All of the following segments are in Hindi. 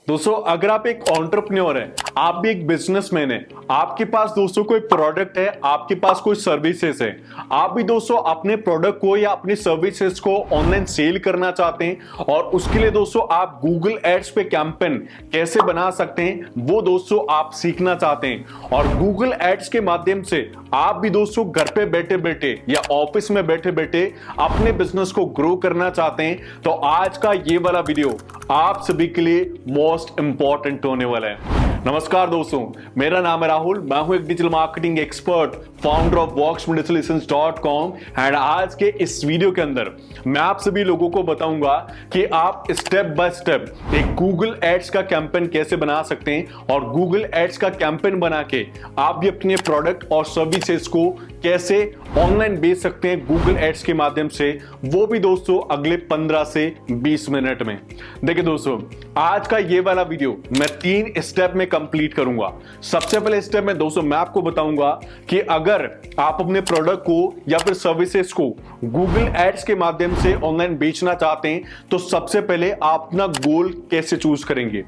दोस्तों अगर आप एक एंटरप्रेन्योर हैं, आप भी एक बिजनेसमैन हैं, आपके पास दोस्तों कोई प्रोडक्ट है, आपके पास कोई सर्विसेज है, आप भी दोस्तों अपने प्रोडक्ट को या अपनी सर्विसेज को ऑनलाइन सेल करना चाहते हैं और उसके लिए दोस्तों आप गूगल एड्स पे कैंपेन कैसे बना सकते हैं वो दोस्तों आप सीखना चाहते हैं और गूगल एड्स के माध्यम से आप भी दोस्तों घर पे बैठे बैठे या ऑफिस में बैठे बैठे अपने बिजनेस को ग्रो करना चाहते हैं तो आज का ये वाला वीडियो आप सभी के लिए मोस्ट इंपॉर्टेंट होने वाला है। नमस्कार दोस्तों, मेरा नाम है राहुल, मैं हूं एक digital marketing expert, founder of voxmediasolutions.com and आज के इस वीडियो के अंदर मैं आप सभी लोगों को बताऊंगा कि आप स्टेप बाय स्टेप एक गूगल एड्स का कैंपेन कैसे बना सकते हैं और गूगल एड्स का कैंपेन बना के आप भी अपने प्रोडक्ट और सर्विसेज को कैसे ऑनलाइन बेच सकते हैं गूगल एड्स के माध्यम से, वो भी दोस्तों अगले 15 से 20 मिनट में। देखिए दोस्तों, आज का ये वाला वीडियो मैं 3 स्टेप में कंप्लीट करूंगा। सबसे पहले स्टेप में दोस्तों मैं आपको बताऊंगा कि अगर आप अपने प्रोडक्ट को या फिर सर्विसेज को गूगल एड्स के माध्यम से ऑनलाइन बेचना चाहते हैं तो सबसे पहले आप अपना गोल कैसे चूज करेंगे।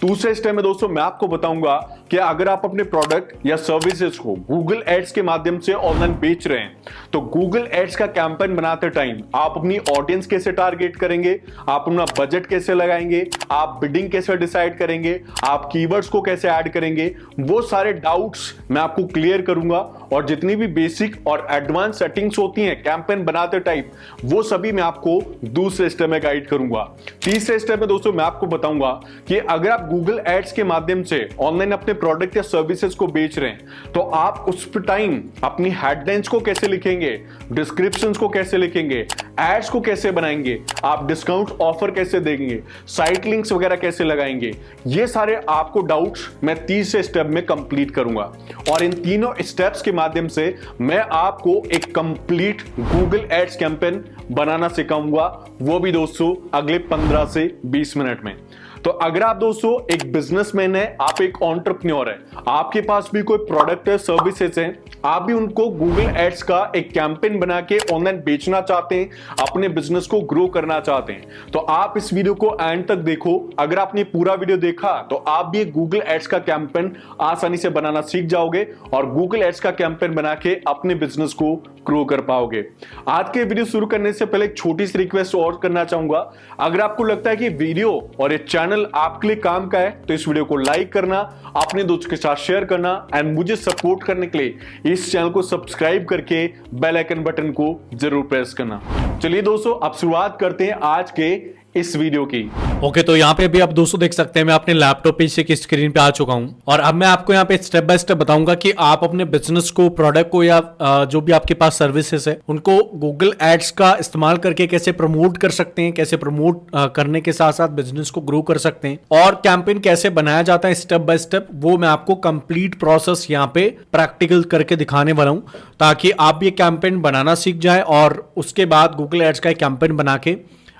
दूसरे स्टेप में दोस्तों मैं आपको बताऊंगा कि अगर आप अपने प्रोडक्ट या सर्विसेज को गूगल एड्स के माध्यम से ऑनलाइन बेच रहे हैं तो गूगल एड्स का कैंपेन बनाते टाइम आप अपनी ऑडियंस कैसे टारगेट करेंगे, आप अपना बजट कैसे लगाएंगे, आप बिडिंग कैसे डिसाइड करेंगे, आप कीवर्ड्स को कैसे ऐड करेंगे, वो सारे डाउट्स मैं आपको क्लियर करूंगा और जितनी भी बेसिक और एडवांस सेटिंग्स होती हैं कैंपेन बनाते टाइम वो सभी मैं आपको दूसरे स्टेप में गाइड करूंगा। तीसरे स्टेप में दोस्तों मैं आपको बताऊंगा कि अगर आप गूगल एड्स के माध्यम से ऑनलाइन अपने प्रोडक्ट या सर्विसेज को बेच रहे हैं तो आप उस टाइम अपनी हेडलाइंस को कैसे लिखेंगे, डिस्क्रिप्शंस को कैसे लिखेंगे, एड्स को कैसे बनाएंगे, आप डिस्काउंट ऑफर कैसे देंगे, साइट लिंक्स वगैरह कैसे लगाएंगे, ये सारे आपको डाउट्स मैं तीसरे स्टेप में कंप्लीट करूंगा और इन तीनों स्टेप्स के माध्यम से मैं आपको एक कंप्लीट गूगल एड्स कैंपेन बनाना सिखाऊंगा, वो भी दोस्तों अगले 15 से 20 मिनट में। तो अगर आप दोस्तों एक बिजनेसमैन है, आप एक एंटरप्रेन्योर है, आपके पास भी कोई प्रोडक्ट है, सर्विसेज हैं, आप भी उनको गूगल एड्स का एक कैंपेन बना के ऑनलाइन बेचना चाहते हैं, अपने बिजनेस को ग्रो करना चाहते हैं तो आप इस वीडियो को एंड तक देखो। अगर आपने पूरा वीडियो देखा तो आप भी एक गूगल एड्स का कैंपेन आसानी से बनाना सीख जाओगे और गूगल एड्स का कैंपेन बना के अपने बिजनेस को ग्रो कर पाओगे। आज के वीडियो शुरू करने से पहले एक छोटी सी रिक्वेस्ट और करना चाहूंगा। अगर आपको लगता है कि वीडियो और ये चैनल आपके लिए काम का है तो इस वीडियो को लाइक करना, अपने दोस्तों के साथ शेयर करना एंड मुझे सपोर्ट करने के लिए इस चैनल को सब्सक्राइब करके बेल आइकन बटन को जरूर प्रेस करना। चलिए दोस्तों अब शुरुआत करते हैं आज के इस वीडियो की। ओके, तो यहाँ पे भी आप दोस्तों देख सकते हैं मैं अपने लैपटॉप पे की स्क्रीन पे आ चुका हूँ और अब मैं आपको यहाँ पे स्टेप बाय स्टेप बताऊंगा कि आप अपने बिजनेस को, प्रोडक्ट को या जो भी आपके पास सर्विसेज है उनको गूगल एड्स का इस्तेमाल करके कैसे प्रमोट कर सकते हैं, कैसे प्रमोट करने के साथ साथ बिजनेस को ग्रो कर सकते हैं और कैंपेन कैसे बनाया जाता है स्टेप बाय स्टेप, वो मैं आपको कंप्लीट प्रोसेस यहाँ पे प्रैक्टिकल करके दिखाने वाला हूँ ताकि आप भी कैंपेन बनाना सीख जाए और उसके बाद गूगल एड्स का एक कैंपेन बना के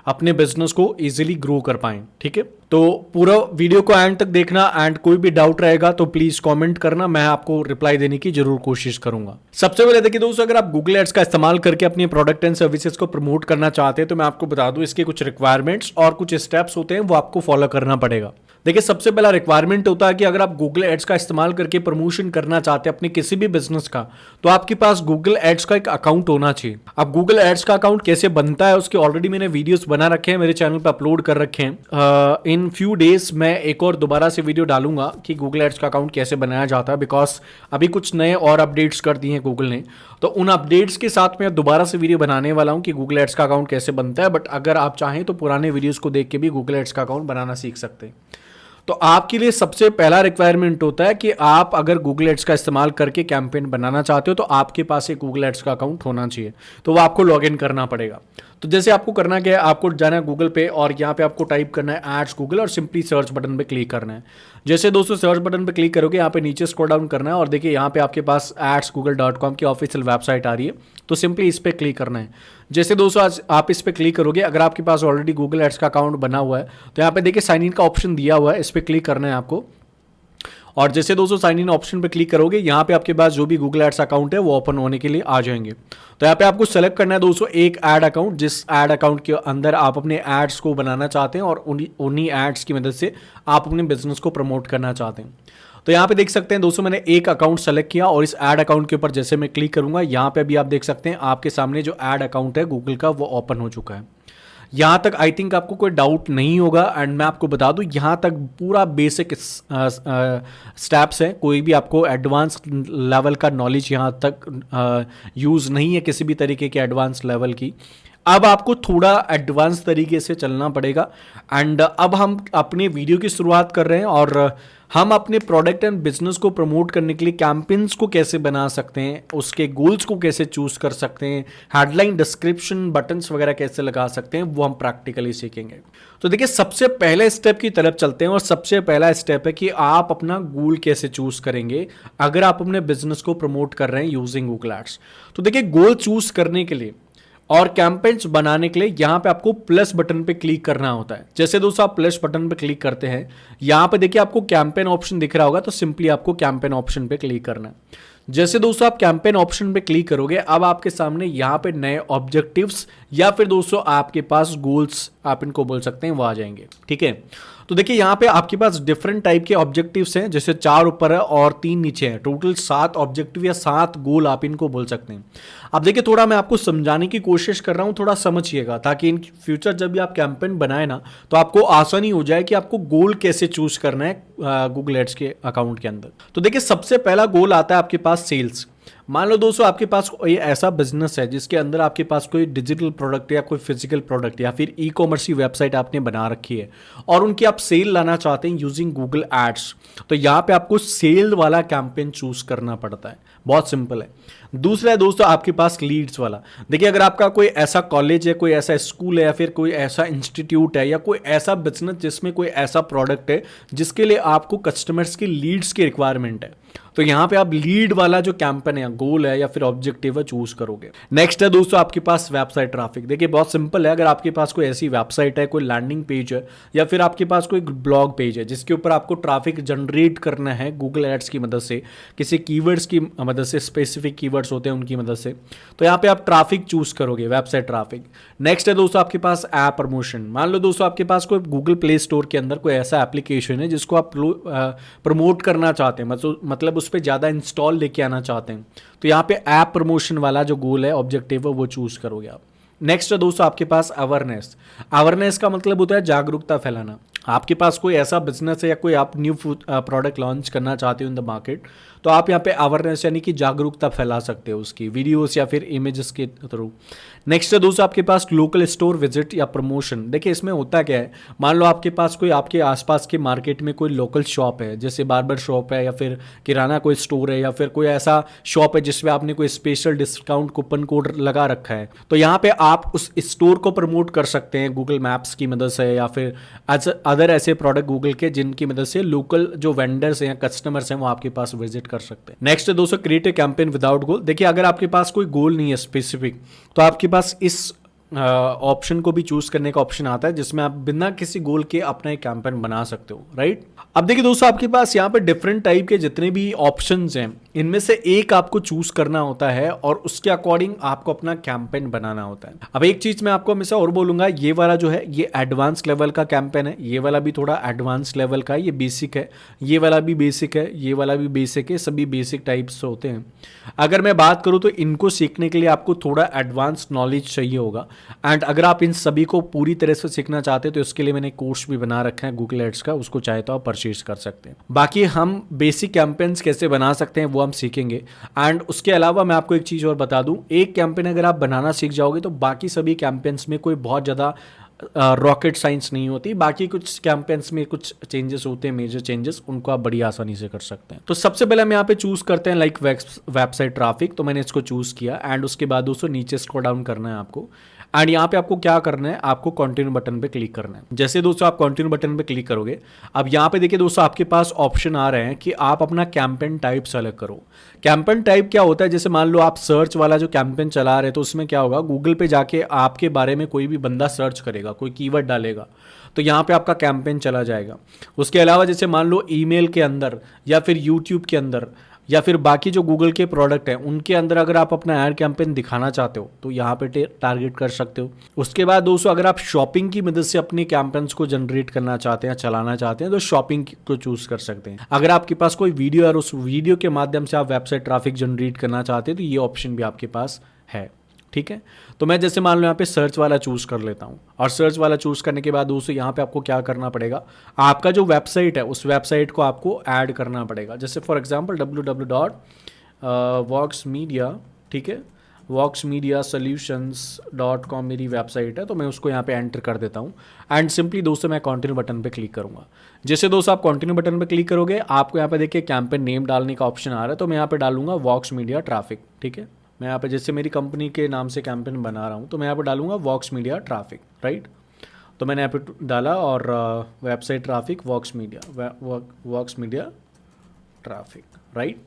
अपने बिजनेस को इजीली ग्रो कर पाएं। ठीक है, तो पूरा वीडियो को एंड तक देखना एंड कोई भी डाउट रहेगा तो प्लीज कमेंट करना, मैं आपको रिप्लाई देने की जरूर कोशिश करूंगा। सबसे पहले देखिए दोस्तों, अगर आप गूगल एड्स का इस्तेमाल करके अपने प्रोडक्ट एंड सर्विसेज को प्रमोट करना चाहते हैं तो मैं आपको बता दूं इसके कुछ रिक्वायरमेंट्स और कुछ स्टेप्स होते हैं वो आपको फॉलो करना पड़ेगा। देखिए, सबसे पहला रिक्वायरमेंट होता है कि अगर आप गूगल एड्स का इस्तेमाल करके प्रमोशन करना चाहते हैं अपने किसी भी बिजनेस का तो आपके पास गूगल एड्स का एक अकाउंट होना चाहिए। अब गूगल एड्स का अकाउंट कैसे बनता है उसके ऑलरेडी मैंने वीडियोस बना रखे हैं, मेरे चैनल पर अपलोड कर रखे हैं। इन फ्यू डेज मैं एक और दोबारा से वीडियो डालूंगा कि गूगल एड्स का अकाउंट कैसे बनाया जाता है, बिकॉज अभी कुछ नए और अपडेट्स कर दिए हैं गूगल ने, तो उन अपडेट्स के साथ मैं दोबारा से वीडियो बनाने वाला हूं कि गूगल एड्स का अकाउंट कैसे बनता है। बट अगर आप चाहें तो पुराने वीडियोस को देख के भी गूगल एड्स का अकाउंट बनाना सीख सकते हैं। तो आपके लिए सबसे पहला रिक्वायरमेंट होता है कि आप अगर गूगल एड्स का इस्तेमाल करके कैंपेन बनाना चाहते हो तो आपके पास एक गूगल एड्स का अकाउंट होना चाहिए, तो वो आपको लॉग इन करना पड़ेगा। तो जैसे आपको करना क्या है, आपको जाना है गूगल पे और यहाँ पे आपको टाइप करना है एड्स गूगल और सिंपली सर्च बटन पे क्लिक करना है। जैसे दोस्तों सर्च बटन पे क्लिक करोगे यहाँ पे नीचे स्क्रॉल डाउन करना है और देखिए यहाँ पे आपके पास adsgoogle.com की ऑफिशियल वेबसाइट आ रही है, तो सिंपली इस पर क्लिक करना है। जैसे दोस्तों आज आप इस पर क्लिक करोगे, अगर आपके पास ऑलरेडी गूगल एड्स का अकाउंट बना हुआ है तो यहाँ पे देखिए साइन इन का ऑप्शन दिया हुआ है, इस पर क्लिक करना है आपको और जैसे दोस्तों साइन इन ऑप्शन पे क्लिक करोगे, यहाँ पे आपके पास जो भी गूगल एड्स अकाउंट है वो ओपन होने के लिए आ जाएंगे। तो यहाँ पे आपको सेलेक्ट करना है दोस्तों एक ऐड अकाउंट, जिस ऐड अकाउंट के अंदर आप अपने एड्स को बनाना चाहते हैं और उन्हीं एड्स की मदद से आप अपने बिजनेस को प्रमोट करना चाहते हैं। तो यहाँ पे देख सकते हैं दोस्तों मैंने एक अकाउंट सेलेक्ट किया और इस ऐड अकाउंट के ऊपर जैसे मैं क्लिक करूंगा, यहाँ पे भी आप देख सकते हैं आपके सामने जो ऐड अकाउंट है गूगल का वो ओपन हो चुका है। यहाँ तक आई थिंक आपको कोई डाउट नहीं होगा। एंड मैं आपको बता दूं यहाँ तक पूरा बेसिक स्टेप्स हैं, कोई भी आपको एडवांस लेवल का नॉलेज यहाँ तक यूज़ नहीं है किसी भी तरीके के एडवांस लेवल की। अब आपको थोड़ा एडवांस तरीके से चलना पड़ेगा। एंड अब हम अपने वीडियो की शुरुआत कर रहे हैं और हम अपने प्रोडक्ट एंड बिजनेस को प्रमोट करने के लिए कैंपेन्स को कैसे बना सकते हैं, उसके गोल्स को कैसे चूज कर सकते हैं, हेडलाइन, डिस्क्रिप्शन, बटन्स वगैरह कैसे लगा सकते हैं, वो हम प्रैक्टिकली सीखेंगे। तो देखिए सबसे पहले स्टेप की तरफ चलते हैं और सबसे पहला स्टेप है कि आप अपना गोल कैसे चूज करेंगे अगर आप अपने बिजनेस को प्रमोट कर रहे हैं यूजिंग गूगल एड्स। तो देखिए गोल चूज करने के लिए और कैंपेन्स बनाने के लिए यहाँ पे आपको प्लस बटन पे क्लिक करना होता है। जैसे दोस्तों आप प्लस बटन पे क्लिक करते हैं, यहाँ पे देखिए आपको कैंपेन ऑप्शन दिख रहा होगा, तो सिंपली आपको कैंपेन ऑप्शन पे क्लिक करना है। जैसे दोस्तों आप कैंपेन ऑप्शन पे क्लिक करोगे, अब आपके सामने यहाँ पे नए ऑब्जेक्टिव्स या फिर दोस्तों आपके पास गोल्स आप इनको बोल सकते हैं वो आ जाएंगे। ठीक है, तो देखिए यहाँ पे आपके पास डिफरेंट टाइप के ऑब्जेक्टिव्स हैं, जैसे 4 ऊपर है और 3 नीचे है, टोटल 7 ऑब्जेक्टिव या 7 गोल आप इनको बोल सकते हैं। अब देखिए थोड़ा मैं आपको समझाने की कोशिश कर रहा हूँ, थोड़ा समझिएगा ताकि इन फ्यूचर जब भी आप कैंपेन बनाए ना तो आपको आसानी हो जाए कि आपको गोल कैसे चूज करना है गूगल एड्स के अकाउंट के अंदर। तो देखिए सबसे पहला गोल आता है आपके पास सेल्स। मान लो दोस्तों आपके पास कोई ऐसा बिजनेस है जिसके अंदर आपके पास कोई डिजिटल प्रोडक्ट या कोई फिजिकल प्रोडक्ट या फिर ई कॉमर्स की वेबसाइट आपने बना रखी है और उनकी आप सेल लाना चाहते हैं यूजिंग गूगल एड्स, तो यहाँ पे आपको सेल वाला कैंपेन चूज करना पड़ता है। बहुत सिंपल है। दूसरा है दोस्तों आपके पास लीड्स वाला। देखिए अगर आपका कोई ऐसा कॉलेज है, कोई ऐसा स्कूल है या फिर कोई ऐसा इंस्टीट्यूट है या कोई ऐसा बिजनेस जिसमें कोई ऐसा प्रोडक्ट है जिसके लिए आपको कस्टमर्स की लीड्स की रिक्वायरमेंट है, तो यहाँ पे आप लीड वाला जो कैंपेन है, गोल है या फिर ऑब्जेक्टिव है चूज करोगे। नेक्स्ट है दोस्तों आपके पास वेबसाइट ट्रैफिक। देखिए बहुत सिंपल है, अगर आपके पास कोई ऐसी वेबसाइट है, कोई लैंडिंग पेज है या फिर आपके पास कोई ब्लॉग पेज है जिसके ऊपर आपको ट्रैफिक जनरेट करना है गूगल एड्स की मदद से, किसी कीवर्ड्स की मदद से, स्पेसिफिक कीवर्ड्स होते हैं उनकी मदद से, तो यहाँ पे आप ट्रैफिक चूज करोगे, वेबसाइट ट्रैफिक। नेक्स्ट है दोस्तों आपके पास ऐप प्रमोशन। मान लो दोस्तों आपके पास कोई गूगल प्ले स्टोर के अंदर कोई ऐसा एप्लीकेशन है जिसको आप प्रमोट करना चाहते हैं, मतलब उस पर ज़्यादा इंस्टॉल लेके आना चाहते हैं, तो यहाँ पे ऐप प्रमोशन वाला जो गोल है, ऑब्जेक्टिव है, वो चूज करोगे आप। नेक्स्ट है दोस्तों आपके पास अवेयरनेस। अवेयरनेस का मतलब होता है जागरूकता फैलाना। आपके पास कोई ऐसा बिजनेस है या कोई आप न्यू प्रोडक्ट लॉन्च करना चाहते हो इन द मार्केट, तो आप यहाँ पे अवेयरनेस यानी कि जागरूकता फैला सकते हो उसकी वीडियोस या फिर इमेजेस के थ्रू। नेक्स्ट है दोस्तों आपके पास लोकल स्टोर विजिट या प्रमोशन। देखिए इसमें होता क्या है, मान लो आपके पास कोई आपके आसपास के मार्केट में कोई लोकल शॉप है, जैसे बार्बर शॉप है या फिर किराना कोई स्टोर है या फिर कोई ऐसा शॉप है जिसमें आपने कोई स्पेशल डिस्काउंट कूपन कोड लगा रखा है, तो यहाँ पे आप उस स्टोर को प्रमोट कर सकते हैं गूगल मैप्स की मदद से या फिर अदर ऐसे प्रोडक्ट गूगल के जिनकी मदद से लोकल जो वेंडर्स हैं या कस्टमर्स हैं वो आपके पास विजिट कर सकते हैं। नेक्स्ट है दोस्तों क्रिएट ए कैंपेन विदाउट गोल। देखिए अगर आपके पास कोई गोल नहीं है स्पेसिफिक, तो आपके पास इस ऑप्शन को भी चूज करने का ऑप्शन आता है जिसमें आप बिना किसी गोल के अपना एक कैंपेन बना सकते हो, राइट। अब देखिए दोस्तों आपके पास यहाँ पे डिफरेंट टाइप के जितने भी ऑप्शंस हैं, इनमें से एक आपको चूज करना होता है और उसके अकॉर्डिंग आपको अपना कैंपेन बनाना होता है। अब एक चीज मैं आपको हमेशा और बोलूंगा, ये वाला जो है ये एडवांस लेवल का कैंपेन है, ये वाला भी थोड़ा एडवांस लेवल का है, ये बेसिक है, ये वाला भी बेसिक है, ये वाला भी बेसिक है, सभी बेसिक टाइप्स होते हैं। अगर मैं बात करूँ तो इनको सीखने के लिए आपको थोड़ा एडवांस नॉलेज चाहिए होगा। एंड अगर आप इन सभी को पूरी तरह से सीखना चाहते हैं तो इसके लिए मैंने कोर्स भी बना रखा है गूगल एड्स का, उसको चाहे तो आप परचेज कर सकते हैं। बाकी हम बेसिक कैंपेन्स कैसे बना सकते हैं वो हम सीखेंगे। एंड उसके अलावा मैं आपको एक चीज़ और बता दूं, एक कैंपेन अगर आप बनाना सीख जाओगे तो बाकी सभी कैंपेन्स में कोई बहुत ज़्यादा रॉकेट साइंस नहीं होती। बाकी कुछ कैंपेन्स में कुछ चेंजेस होते हैं, मेजर चेंजेस, उनको आप बड़ी आसानी से कर सकते हैं। तो सबसे पहले हम यहाँ पे चूज करते हैं लाइक वेबसाइट ट्रैफिक, तो मैंने इसको चूज किया। एंड उसके बाद दोस्तों नीचे स्क्रॉल डाउन करना है आपको एंड यहाँ पे आपको क्या करना है, आपको कंटिन्यू बटन पे क्लिक करना है। जैसे दोस्तों आप कंटिन्यू बटन पे क्लिक करोगे, अब यहाँ पे देखिए दोस्तों आपके पास ऑप्शन आ रहे हैं कि आप अपना कैंपेन टाइप सेलेक्ट करो। कैंपेन टाइप क्या होता है, जैसे मान लो आप सर्च वाला जो कैंपेन चला रहे हैं तो उसमें क्या होगा, गूगल पे जाके आपके बारे में कोई भी बंदा सर्च करेगा, कोई कीवर्ड डालेगा, तो यहाँ पे आपका कैंपेन चला जाएगा। उसके अलावा जैसे मान लो ईमेल के अंदर या फिर यूट्यूब के अंदर या फिर बाकी जो गूगल के प्रोडक्ट हैं उनके अंदर अगर आप अपना ऐड कैंपेन दिखाना चाहते हो तो यहाँ पे टारगेट कर सकते हो। उसके बाद दोस्तों अगर आप शॉपिंग की मदद से अपने कैंपेन्स को जनरेट करना चाहते हैं, चलाना चाहते हैं, तो शॉपिंग को चूज कर सकते हैं। अगर आपके पास कोई वीडियो और उस वीडियो के माध्यम से आप वेबसाइट ट्रैफिक जनरेट करना चाहते हैं तो ये ऑप्शन भी आपके पास है। ठीक है, तो मैं जैसे मान लो यहाँ पे सर्च वाला चूज कर लेता हूँ और सर्च वाला चूज करने के बाद दोस्तों यहाँ पे आपको क्या करना पड़ेगा, आपका जो वेबसाइट है उस वेबसाइट को आपको ऐड करना पड़ेगा। जैसे फॉर एग्जांपल www.voxmedia, ठीक है, voxmediasolutions.com मेरी वेबसाइट है, तो मैं उसको यहाँ पे एंटर कर देता हूँ एंड सिंपली दोस्तों मैं कंटिन्यू बटन पे क्लिक करूँगा। जैसे दोस्तों आप कंटिन्यू बटन पे क्लिक करोगे आपको यहाँ पे देखिए कैंपेन नेम डालने का ऑप्शन आ रहा है, तो मैं यहाँ पे डालूंगा वॉक्स मीडिया ट्रैफिक। ठीक है, मैं यहाँ पे जैसे मेरी कंपनी के नाम से कैंपेन बना रहा हूँ तो मैं यहाँ पे डालूंगा वॉक्स मीडिया ट्रैफिक, राइट। तो मैंने यहाँ पे डाला और वेबसाइट ट्रैफिक वॉक्स मीडिया ट्रैफिक, राइट।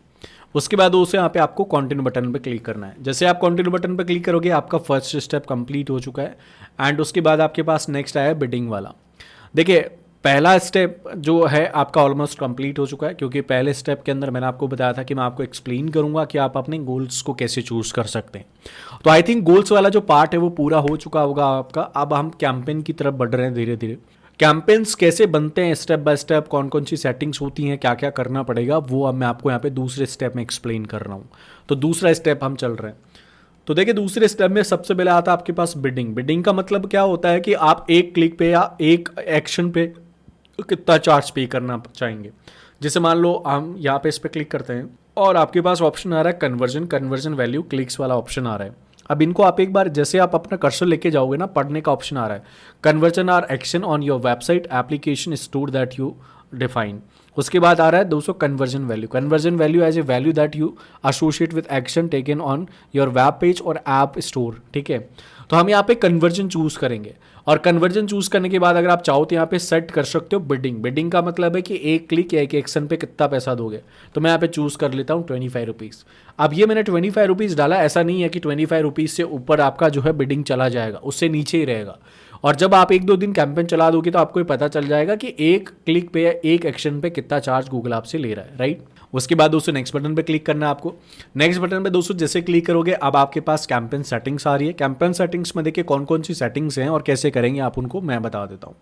उसके बाद दोस्तों यहाँ पे आपको कंटिन्यू बटन पे क्लिक करना है। जैसे आप कंटिन्यू बटन पे क्लिक करोगे आपका फर्स्ट स्टेप कंप्लीट हो चुका है एंड उसके बाद आपके पास नेक्स्ट आया बिडिंग वाला। देखिए पहला स्टेप जो है आपका ऑलमोस्ट कंप्लीट हो चुका है, क्योंकि पहले स्टेप के अंदर मैंने आपको बताया था कि मैं आपको एक्सप्लेन करूंगा कि आप अपने गोल्स को कैसे चूज कर सकते हैं। तो आई थिंक गोल्स वाला जो पार्ट है वो पूरा हो चुका होगा आपका। अब हम कैंपेन की तरफ बढ़ रहे हैं धीरे धीरे। कैंपेन्स कैसे बनते हैं स्टेप बाय स्टेप, कौन कौन सी सेटिंग्स होती हैं, क्या क्या करना पड़ेगा, वो अब मैं आपको यहाँ पे दूसरे स्टेप में एक्सप्लेन कर रहा हूँ। तो दूसरा स्टेप हम चल रहे हैं। तो देखिए दूसरे स्टेप में सबसे पहले आता है आपके पास बिडिंग। बिडिंग का मतलब क्या होता है कि आप एक क्लिक पे या एक एक्शन पे कितना चार्ज पे करना चाहेंगे। जैसे मान लो हम यहाँ पे इस पर क्लिक करते हैं और आपके पास ऑप्शन आ रहा है कन्वर्जन वैल्यू क्लिक्स वाला ऑप्शन आ रहा है। अब इनको आप एक बार जैसे आप अपना कर्सर लेके जाओगे ना, पढ़ने का ऑप्शन आ रहा है conversion are action on your website application store that you define. उसके बाद आ रहा है दोस्तों conversion value as a value that you associate with action taken on your web page और ऐप स्टोर। ठीक है, तो हम यहाँ पे कन्वर्जन चूज करेंगे और कन्वर्जन चूज करने के बाद अगर आप चाहो तो यहाँ पे सेट कर सकते हो बिडिंग। बिडिंग का मतलब है कि एक क्लिक या एक एक्शन पे कितना पैसा दोगे। तो मैं यहाँ पे चूज कर लेता हूँ 25 रुपीज़। अब ये मैंने 25 रुपीज़ डाला, ऐसा नहीं है कि 25 रुपीज़ से ऊपर आपका जो है बिडिंग चला जाएगा, उससे नीचे ही रहेगा। और जब आप 1-2 दिन कैंपेन चला दोगे तो आपको पता चल जाएगा कि एक क्लिक पे या एक एक्शन पे कितना चार्ज गूगल आपसे ले रहा है, राइट। उसके बाद दोस्तों नेक्स्ट बटन पे क्लिक करना है आपको। नेक्स्ट बटन पे दोस्तों जैसे क्लिक करोगे अब आपके पास कैंपेन सेटिंग्स आ रही है। कैंपेन सेटिंग्स में देखिए कौन कौन सी सेटिंग्स हैं और कैसे करेंगे आप उनको मैं बता देता हूँ।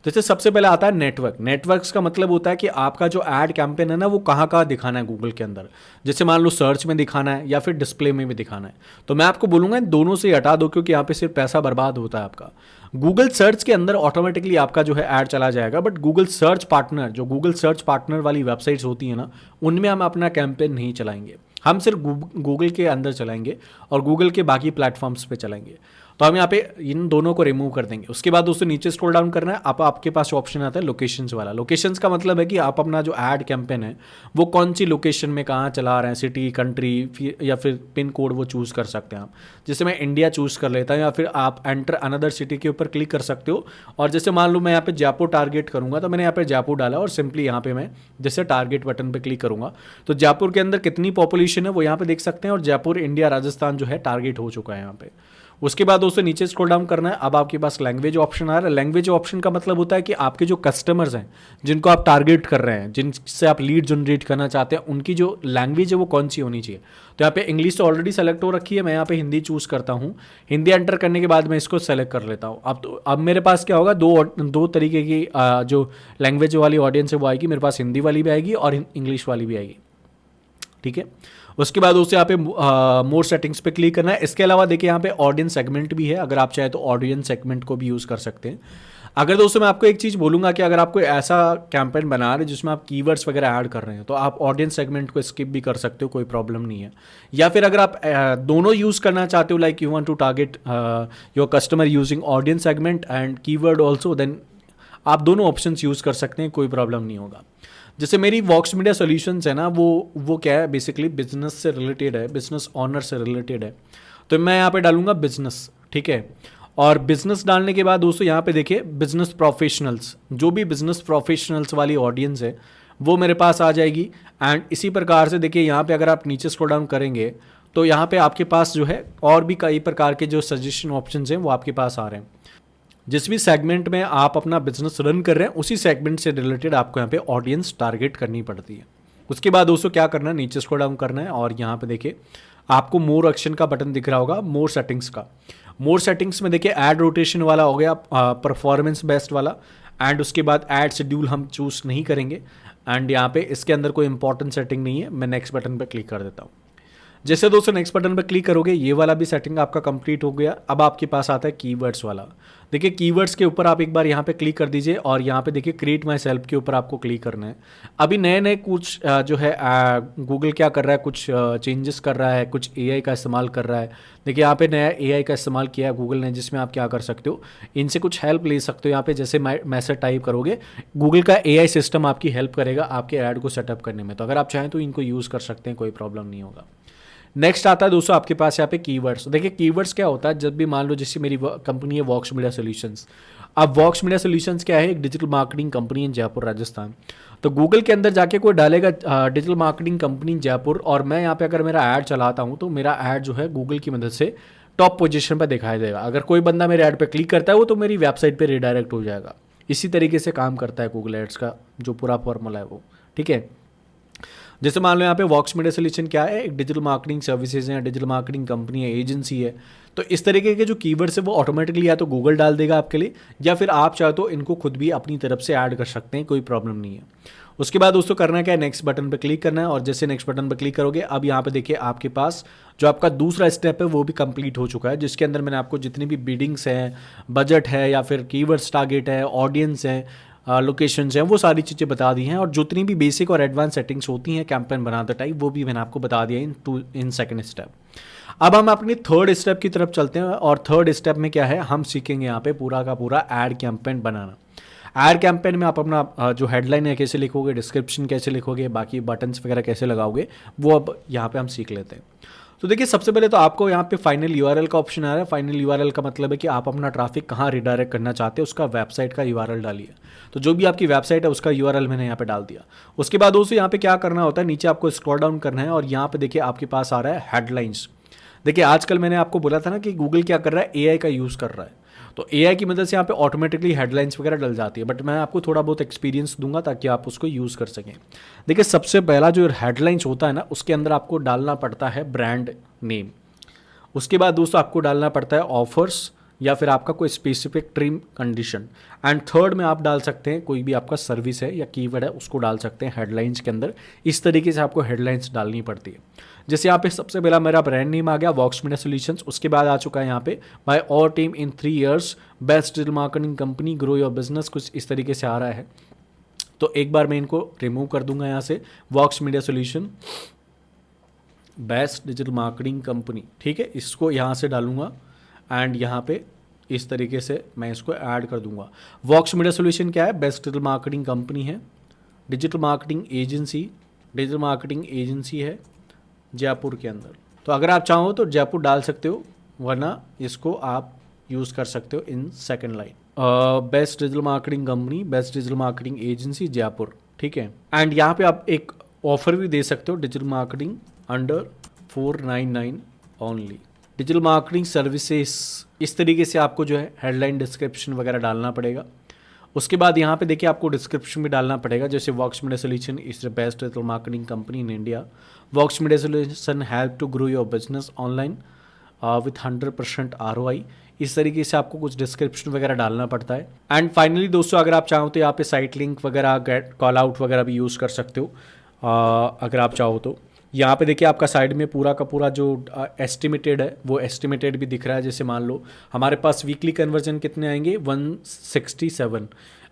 जैसे सबसे पहले आता है नेटवर्क। नेटवर्क्स का मतलब होता है कि आपका जो ऐड कैंपेन है ना वो कहाँ कहाँ दिखाना है गूगल के अंदर। जैसे मान लो सर्च में दिखाना है या फिर डिस्प्ले में भी दिखाना है। तो मैं आपको बोलूँगा इन दोनों से हटा दो, क्योंकि यहाँ पे सिर्फ पैसा बर्बाद होता है आपका। गूगल सर्च के अंदर ऑटोमेटिकली आपका जो है ऐड चला जाएगा, बट गूगल सर्च पार्टनर, जो गूगल सर्च पार्टनर वाली वेबसाइट्स होती है ना, उनमें हम अपना कैंपेन नहीं चलाएंगे। हम सिर्फ गूगल के अंदर चलाएंगे और गूगल के बाकी प्लेटफॉर्म्स पे चलाएंगे। तो हम यहाँ पे इन दोनों को रिमूव कर देंगे। उसके बाद दोस्तों नीचे स्क्रॉल डाउन करना है, आपके पास ऑप्शन आता है लोकेशंस वाला। लोकेशंस का मतलब है कि आप अपना जो ऐड कैंपेन है वो कौन सी लोकेशन में कहाँ चला रहे हैं, सिटी, कंट्री या फिर पिन कोड वो चूज़ कर सकते हैं आप। जैसे मैं इंडिया चूज़ कर लेता हूँ या फिर आप एंटर अनदर सिटी के ऊपर क्लिक कर सकते हो। और जैसे मान लो मैं यहाँ पे जयपुर टारगेट करूँगा तो मैंने यहाँ पे जयपुर डाला और सिंपली यहाँ पे मैं जैसे टारगेट बटन पर क्लिक करूँगा तो जयपुर के अंदर कितनी पॉपुलेशन है वो यहाँ पे देख सकते हैं और जयपुर, इंडिया, राजस्थान जो है टारगेट हो चुका है यहाँ पे। उसके बाद दोस्तों नीचे स्क्रॉल डाउन करना है। अब आपके पास लैंग्वेज ऑप्शन आ रहा है। लैंग्वेज ऑप्शन का मतलब होता है कि आपके जो कस्टमर्स हैं जिनको आप टारगेट कर रहे हैं, जिनसे आप लीड जनरेट करना चाहते हैं, उनकी जो लैंग्वेज है वो कौन सी होनी चाहिए। तो यहाँ पे इंग्लिश तो ऑलरेडी सेलेक्ट हो रखी है, मैं यहाँ पे हिंदी चूज़ करता हूँ। हिंदी एंटर करने के बाद मैं इसको सेलेक्ट कर लेता हूँ। अब मेरे पास क्या होगा, दो तरीके की जो लैंग्वेज वाली ऑडियंस है वो आएगी। मेरे पास हिंदी वाली भी आएगी और इंग्लिश वाली भी आएगी। ठीक है, उसके बाद उससे यहाँ पे मोर सेटिंग्स पे क्लिक करना है। इसके अलावा देखिए यहाँ पे ऑडियंस सेगमेंट भी है, अगर आप चाहे तो ऑडियंस सेगमेंट को भी यूज़ कर सकते हैं। अगर दोस्तों मैं आपको एक चीज़ बोलूँगा कि अगर आप कोई ऐसा कैंपेन बना रहे हैं जिसमें आप कीवर्ड्स वगैरह ऐड कर रहे हैं तो आप ऑडियंस सेगमेंट को स्किप भी कर सकते हो, कोई प्रॉब्लम नहीं है। या फिर अगर आप दोनों यूज़ करना चाहते हो, like you want to target your customer using audience segment and keyword also, then आप दोनों ऑप्शंस यूज़ कर सकते हैं, कोई प्रॉब्लम नहीं होगा। जैसे मेरी वॉक्स मीडिया सॉल्यूशंस है ना, वो क्या है, बेसिकली बिजनेस से रिलेटेड है, बिजनेस ऑनर से रिलेटेड है। तो मैं यहाँ पे डालूंगा बिजनेस, ठीक है। और बिजनेस डालने के बाद दोस्तों यहाँ पे देखिए बिजनेस प्रोफेशनल्स, जो भी बिजनेस प्रोफेशनल्स वाली ऑडियंस है वो मेरे पास आ जाएगी। एंड इसी प्रकार से देखिए यहाँ पे अगर आप नीचे स्क्रॉल डाउन करेंगे तो यहाँ पे आपके पास जो है और भी कई प्रकार के जो सजेशन ऑप्शंस हैं वो आपके पास आ रहे हैं। जिस भी सेगमेंट में आप अपना बिजनेस रन कर रहे हैं उसी सेगमेंट से रिलेटेड आपको यहाँ पे ऑडियंस टारगेट करनी पड़ती है। उसके बाद दोस्तों क्या करना है, नीचे स्क्रॉल डाउन करना है और यहाँ पे देखिए आपको मोर एक्शन का बटन दिख रहा होगा, मोर सेटिंग्स का। मोर सेटिंग्स में देखिए ऐड रोटेशन वाला हो गया, परफॉर्मेंस बेस्ड वाला, एंड उसके बाद ऐड शेड्यूल हम चूज नहीं करेंगे। एंड यहाँ पे इसके अंदर कोई इंपॉर्टेंट सेटिंग नहीं है। मैं नेक्स्ट बटन पे क्लिक कर देता हूँ। जैसे दोस्तों नेक्स्ट बटन पे क्लिक करोगे ये वाला भी सेटिंग आपका कंप्लीट हो गया। अब आपके पास आता है कीवर्ड्स वाला। देखिए कीवर्ड्स के ऊपर आप एक बार यहाँ पे क्लिक कर दीजिए और यहाँ पे देखिए क्रिएट माई सेल्फ के ऊपर आपको क्लिक करना है। अभी नए नए कुछ जो है गूगल क्या कर रहा है, कुछ चेंजेस कर रहा है, कुछ एआई का इस्तेमाल कर रहा है। देखिए यहाँ पे नया एआई का इस्तेमाल किया है गूगल ने, जिसमें आप क्या कर सकते हो, इनसे कुछ हेल्प ले सकते हो। यहाँ पे जैसे मैसेज टाइप करोगे गूगल का एआई सिस्टम आपकी हेल्प करेगा आपके ऐड को सेटअप करने में। तो अगर आप चाहें तो इनको यूज़ कर सकते हैं, कोई प्रॉब्लम नहीं होगा। नेक्स्ट आता है दोस्तों आपके पास यहाँ पे कीवर्ड्स। देखिए कीवर्ड्स क्या होता है, जब भी मान लो जैसे मेरी कंपनी है वॉक्स मीडिया सॉल्यूशंस। अब वॉक्स मीडिया सॉल्यूशंस क्या है, एक डिजिटल मार्केटिंग कंपनी है जयपुर राजस्थान। तो गूगल के अंदर जाके कोई डालेगा डिजिटल मार्केटिंग कंपनी जयपुर, और मैं यहाँ पे अगर मेरा ऐड चलाता हूँ तो मेरा ऐड जो है गूगल की मदद से टॉप पोजीशन पर दिखाई देगा। अगर कोई बंदा मेरे ऐड पे क्लिक करता है वो तो मेरी वेबसाइट पे रिडायरेक्ट हो जाएगा। इसी तरीके से काम करता है गूगल एड्स का जो पूरा फॉर्मूला है वो, ठीक है। जैसे मान लो यहाँ पे वॉक्स मीडिया सोल्यूशन क्या है, एक डिजिटल मार्केटिंग सर्विसेज है, डिजिटल मार्केटिंग कंपनी है, एजेंसी है। तो इस तरीके के जो कीवर्ड्स है वो ऑटोमेटिकली या तो गूगल डाल देगा आपके लिए, या फिर आप चाहे तो इनको खुद भी अपनी तरफ से ऐड कर सकते हैं, कोई प्रॉब्लम नहीं है। उसके बाद दोस्तों करना क्या है, नेक्स्ट बटन पर क्लिक करना है। और जैसे नेक्स्ट बटन पर क्लिक करोगे अब यहाँ पे देखिए आपके पास जो आपका दूसरा स्टेप है वो भी कंप्लीट हो चुका है, जिसके अंदर मैंने आपको जितनी भी बिडिंग्स हैं, बजट है या फिर कीवर्ड्स टारगेट है, ऑडियंस है, लोकेशंस हैं, वो सारी चीज़ें बता दी हैं। और जितनी भी बेसिक और एडवांस सेटिंग्स होती हैं कैंपेन बनाते टाइप वो भी मैंने आपको बता दिया इन सेकंड स्टेप। अब हम अपनी थर्ड स्टेप की तरफ चलते हैं। और थर्ड स्टेप में क्या है, हम सीखेंगे यहाँ पे पूरा का पूरा ऐड कैंपेन बनाना। ऐड कैंपेन में आप अपना जो हेडलाइन है कैसे लिखोगे, डिस्क्रिप्शन कैसे लिखोगे, बाकी बटन्स वगैरह कैसे लगाओगे, वो अब यहाँ पे हम सीख लेते हैं। तो देखिए सबसे पहले तो आपको यहाँ पे फाइनल यूआरएल का ऑप्शन आ रहा है। फाइनल यूआरएल का मतलब है कि आप अपना ट्रैफिक कहाँ रिडायरेक्ट करना चाहते हैं, उसका वेबसाइट का यूआरएल डालिए। तो जो भी आपकी वेबसाइट है उसका यूआरएल मैंने यहाँ पे डाल दिया। उसके बाद दोस्तों यहाँ पे क्या करना होता है, नीचे आपको स्क्रॉल डाउन करना है और यहाँ पे देखिए आपके पास आ रहा है हेडलाइंस। देखिए आजकल मैंने आपको बोला था ना कि गूगल क्या कर रहा है, एआई का यूज़ कर रहा है। तो एआई की मदद से यहाँ पे ऑटोमेटिकली हेडलाइंस वगैरह डल जाती है, बट मैं आपको थोड़ा बहुत एक्सपीरियंस दूंगा ताकि आप उसको यूज़ कर सकें। देखिए सबसे पहला जो हेडलाइंस होता है ना, उसके अंदर आपको डालना पड़ता है ब्रांड नेम। उसके बाद दोस्तों आपको डालना पड़ता है ऑफर्स या फिर आपका कोई specific trim condition. And third में आप डाल सकते हैं कोई भी आपका सर्विस है या कीवर्ड है, उसको डाल सकते हैं हेडलाइंस के अंदर। इस तरीके से आपको हेडलाइंस डालनी पड़ती है। जैसे यहाँ पे सबसे पहला मेरा ब्रांड नेम आ गया वॉक्स मीडिया सॉल्यूशंस। उसके बाद आ चुका है यहाँ पे बाय और team in 3 years best digital marketing company grow your business, कुछ इस तरीके से आ रहा है। तो एक बार मैं इनको रिमूव कर दूंगा यहाँ से, Vox media solution best digital marketing company, ठीक है। इसको यहाँ से डालूंगा एंड यहाँ पे इस तरीके से मैं इसको ऐड कर दूंगा। वॉक्स मीडिया सॉल्यूशन क्या है, बेस्ट डिजिटल मार्केटिंग कंपनी है, डिजिटल मार्केटिंग एजेंसी है जयपुर के अंदर। तो अगर आप चाहो तो जयपुर डाल सकते हो, वरना इसको आप यूज़ कर सकते हो in second line. Best digital marketing company, best digital marketing agency Jaipur, ठीक है। एंड यहाँ पे आप एक ऑफर भी दे सकते हो, digital marketing under 499 only, digital marketing services. इस तरीके से आपको जो है हेडलाइन डिस्क्रिप्शन वगैरह डालना पड़ेगा। उसके बाद यहाँ पे देखिए आपको डिस्क्रिप्शन भी डालना पड़ेगा, जैसे Vox media solution is the best digital marketing company in India. Vox media solution help to grow your business online with 100% ROI। इस तरीके से आपको कुछ डिस्क्रिप्शन वगैरह डालना पड़ता है। एंड फाइनली दोस्तों अगर आप चाहो तो यहाँ पे साइट लिंक वगैरह, गेट कॉल आउट वगैरह भी यूज़ कर सकते हो अगर आप चाहो तो। यहाँ पे देखिए आपका साइड में पूरा का पूरा जो एस्टिमेटेड है वो एस्टिमेटेड भी दिख रहा है। जैसे मान लो हमारे पास वीकली कन्वर्जन कितने आएंगे, 167,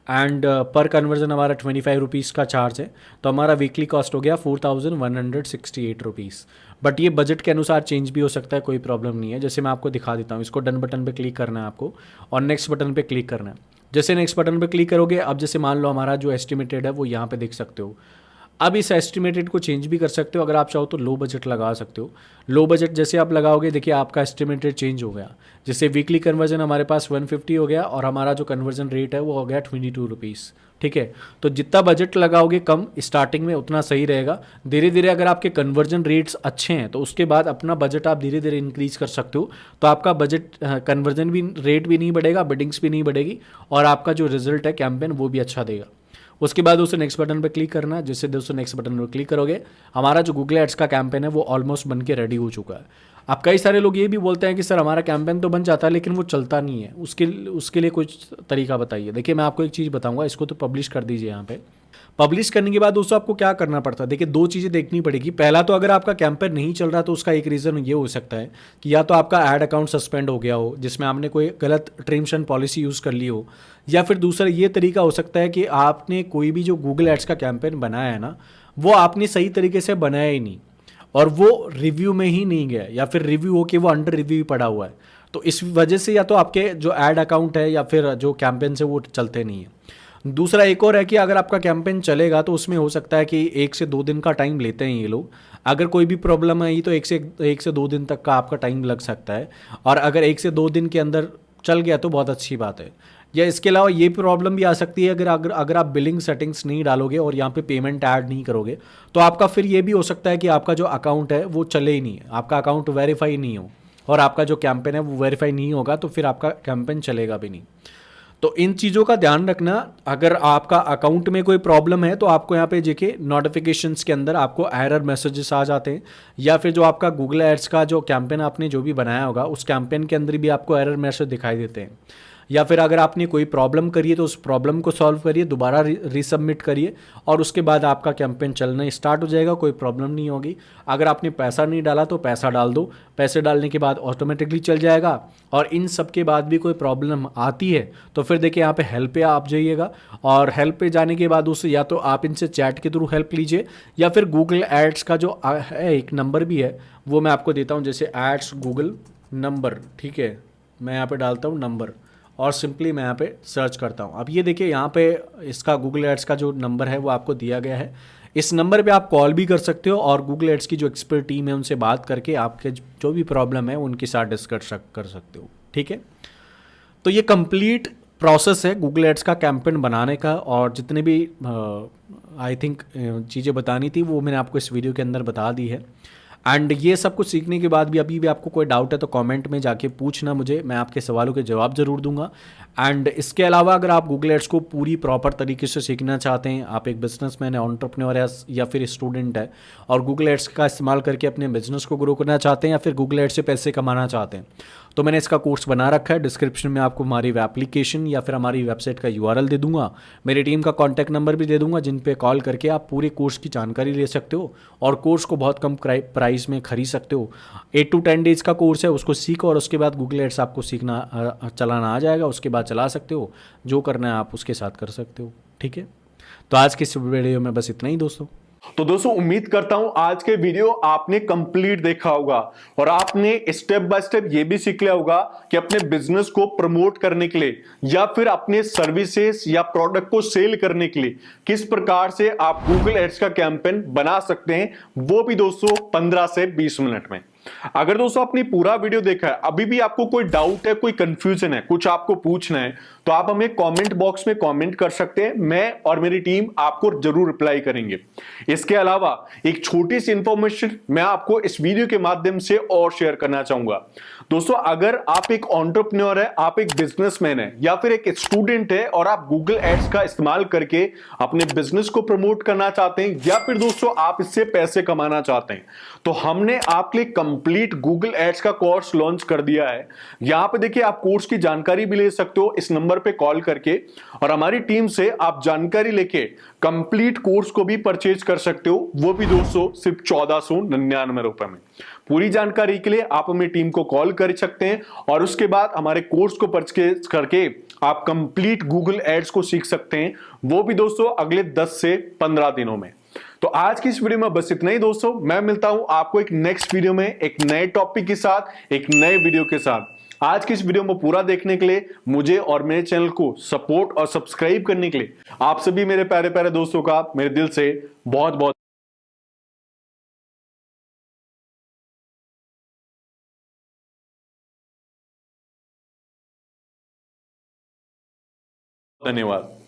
एंड पर कन्वर्जन हमारा 25 रुपीज़ का चार्ज है। तो हमारा वीकली कॉस्ट हो गया 4168 रुपीज़। बट ये बजट के अनुसार चेंज भी हो सकता है, कोई प्रॉब्लम नहीं है। जैसे मैं आपको दिखा देता हूँ, इसको डन बटन पे क्लिक करना है आपको और नेक्स्ट बटन पे क्लिक करना है। जैसे नेक्स्ट बटन पे क्लिक करोगे, अब जैसे मान लो हमारा जो एस्टिमेटेड है वो यहाँ पे देख सकते हो। अब इस एस्टिमेटेड को चेंज भी कर सकते हो, अगर आप चाहो तो लो बजट लगा सकते हो। लो बजट जैसे आप लगाओगे, देखिए आपका एस्टिमेटेड चेंज हो गया। जैसे वीकली कन्वर्जन हमारे पास 150 हो गया और हमारा जो कन्वर्जन रेट है वो हो गया 22 रुपीज़। ठीक है, तो जितना बजट लगाओगे कम स्टार्टिंग में उतना सही रहेगा। धीरे धीरे अगर आपके कन्वर्जन रेट्स अच्छे हैं तो उसके बाद अपना बजट आप धीरे धीरे इंक्रीज कर सकते हो। तो आपका बजट कन्वर्जन भी रेट भी नहीं बढ़ेगा, बिडिंग्स भी नहीं बढ़ेगी और आपका जो रिजल्ट है कैंपेन वो भी अच्छा देगा। उसके बाद दोस्तों नेक्स्ट बटन पर क्लिक करना है। जिससे दोस्तों नेक्स्ट बटन पर क्लिक करोगे हमारा जो गूगल एड्स का कैंपेन है वो ऑलमोस्ट बन के रेडी हो चुका है। अब कई सारे लोग ये भी बोलते हैं कि सर हमारा कैंपेन तो बन जाता है लेकिन वो चलता नहीं है, उसके लिए कुछ तरीका बताइए। देखिए मैं आपको एक चीज़ बताऊंगा, इसको तो पब्लिश कर दीजिए। यहाँ पे पब्लिश करने के बाद दोस्तों आपको क्या करना पड़ता है, देखिए दो चीज़ें देखनी पड़ेगी। पहला तो अगर आपका कैंपेन नहीं चल रहा तो उसका एक रीज़न ये हो सकता है कि या तो आपका ऐड अकाउंट सस्पेंड हो गया हो जिसमें आपने कोई गलत टर्म्स एंड पॉलिसी यूज़ कर ली हो, या फिर दूसरा ये तरीका हो सकता है कि आपने कोई भी जो गूगल एड्स का कैंपेन बनाया है ना वो आपने सही तरीके से बनाया ही नहीं और वो रिव्यू में ही नहीं गया, या फिर रिव्यू हो के वो अंडर रिव्यू ही पड़ा हुआ है। तो इस वजह से या तो आपके जो ऐड अकाउंट है या फिर जो कैंपेन है वो चलते नहीं है। दूसरा एक और है कि अगर आपका कैंपेन चलेगा तो उसमें हो सकता है कि 1 से 2 दिन का टाइम लेते हैं ये लोग। अगर कोई भी प्रॉब्लम आई तो 1 से 2 दिन तक का आपका टाइम लग सकता है, और अगर 1 से 2 दिन के अंदर चल गया तो बहुत अच्छी बात है। या इसके अलावा ये प्रॉब्लम भी आ सकती है अगर आप बिलिंग सेटिंग्स नहीं डालोगे और यहाँ पे पेमेंट ऐड नहीं करोगे तो आपका फिर ये भी हो सकता है कि आपका जो अकाउंट है वो चले ही नहीं, आपका अकाउंट वेरीफाई नहीं हो और आपका जो कैंपेन है वो वेरीफाई नहीं होगा तो फिर आपका कैंपेन चलेगा भी नहीं। तो इन चीज़ों का ध्यान रखना। अगर आपका अकाउंट में कोई प्रॉब्लम है तो आपको यहाँ पे देखिए नोटिफिकेशंस के अंदर आपको एरर मैसेजेस आ जाते हैं, या फिर जो आपका गूगल एड्स का जो कैंपेन आपने जो भी बनाया होगा उस कैंपेन के अंदर भी आपको एरर मैसेज दिखाई देते हैं। या फिर अगर आपने कोई प्रॉब्लम करी है तो उस प्रॉब्लम को सॉल्व करिए, दोबारा रीसबमिट करिए और उसके बाद आपका कैंपेन चलना स्टार्ट हो जाएगा, कोई प्रॉब्लम नहीं होगी। अगर आपने पैसा नहीं डाला तो पैसा डाल दो, पैसे डालने के बाद ऑटोमेटिकली चल जाएगा। और इन सब के बाद भी कोई प्रॉब्लम आती है तो फिर देखिए यहाँ पे हेल्प पे आप जाइएगा, और हेल्प पे जाने के बाद उससे या तो आप इनसे चैट के थ्रू हेल्प लीजिए, या फिर गूगल एड्स का जो है एक नंबर भी है वो मैं आपको देता हूँ, जैसे एड्स गूगल नंबर। ठीक है, मैं यहाँ पे डालता हूँ नंबर और सिंपली मैं यहाँ पे सर्च करता हूँ। अब ये देखिए यहाँ पे इसका गूगल एड्स का जो नंबर है वो आपको दिया गया है। इस नंबर पे आप कॉल भी कर सकते हो और गूगल एड्स की जो एक्सपर्ट टीम है उनसे बात करके आपके जो भी प्रॉब्लम है उनके साथ डिस्कस कर सकते हो। ठीक है, तो ये कंप्लीट प्रोसेस है गूगल एड्स का कैंपेन बनाने का, और जितने भी आई थिंक चीज़ें बतानी थी वो मैंने आपको इस वीडियो के अंदर बता दी है। एंड ये सब कुछ सीखने के बाद भी अभी भी आपको कोई डाउट है तो कमेंट में जाके पूछना मुझे, मैं आपके सवालों के जवाब ज़रूर दूंगा। एंड इसके अलावा अगर आप गूगल एड्स को पूरी प्रॉपर तरीके से सीखना चाहते हैं, आप एक बिजनेसमैन है, एंटरप्रेन्योर है या फिर स्टूडेंट है और गूगल एड्स का इस्तेमाल करके अपने बिजनेस को ग्रो करना चाहते हैं या फिर गूगल एड्स से पैसे कमाना चाहते हैं, तो मैंने इसका कोर्स बना रखा है। डिस्क्रिप्शन में आपको हमारी एप्लीकेशन या फिर हमारी वेबसाइट का URL दे दूंगा, मेरी टीम का कॉन्टैक्ट नंबर भी दे दूंगा, जिन पे कॉल करके आप पूरे कोर्स की जानकारी ले सकते हो और कोर्स को बहुत कम प्राइस में खरीद सकते हो। 8 to 10 डेज़ का कोर्स है, उसको सीखो और उसके बाद गूगल एड्स आपको सीखना चलाना आ जाएगा, उसके बाद चला सकते हो, जो करना है आप उसके साथ कर सकते हो। ठीक है, तो आज की इस वीडियो में बस इतना ही दोस्तों। तो दोस्तों उम्मीद करता हूं आज के वीडियो आपने कंप्लीट देखा होगा और आपने स्टेप बाय स्टेप ये भी सीख लिया होगा कि अपने बिजनेस को प्रमोट करने के लिए या फिर अपने सर्विसेज या प्रोडक्ट को सेल करने के लिए किस प्रकार से आप गूगल एड्स का कैंपेन बना सकते हैं, वो भी दोस्तों 15 से 20 मिनट में। अगर दोस्तों आपने पूरा वीडियो देखा है, अभी भी आपको कोई डाउट है, कोई कंफ्यूजन है, कुछ आपको पूछना है, तो आप हमें कमेंट बॉक्स में कमेंट कर सकते हैं, मैं और मेरी टीम आपको जरूर रिप्लाई करेंगे। इसके अलावा एक छोटी सी इंफॉर्मेशन मैं आपको इस वीडियो के माध्यम से और शेयर करना चाहूंगा। दोस्तों अगर आप एक एंटरप्रेन्योर है, आप एक बिजनेसमैन है या फिर एक स्टूडेंट है और आप गूगल एड्स का इस्तेमाल करके अपने बिजनेस को प्रमोट करना चाहते हैं या फिर दोस्तों आप इससे पैसे कमाना चाहते हैं, तो हमने आपके लिए कंप्लीट गूगल एड्स का कोर्स लॉन्च कर दिया है। यहां पे देखिए आप कोर्स की जानकारी भी ले सकते हो इस नंबर पे कॉल करके, और हमारी टीम से आप जानकारी लेके कंप्लीट कोर्स को भी परचेज कर सकते हो, वो भी दोस्तों सिर्फ 1499 रुपए में। पूरी जानकारी के लिए आप हमें टीम को कॉल कर सकते हैं और उसके बाद हमारे कोर्स को परचेज करके आप कंप्लीट गूगल एड्स को सीख सकते हैं, वो भी दोस्तों अगले 10 से 15 दिनों में। तो आज की इस वीडियो में बस इतना ही दोस्तों, मैं मिलता हूं आपको एक नेक्स्ट वीडियो में एक नए टॉपिक के साथ, एक नए वीडियो के साथ। आज की इस वीडियो में पूरा देखने के लिए, मुझे और मेरे चैनल को सपोर्ट और सब्सक्राइब करने के लिए आप सभी मेरे प्यारे प्यारे दोस्तों का मेरे दिल से बहुत बहुत धन्यवाद।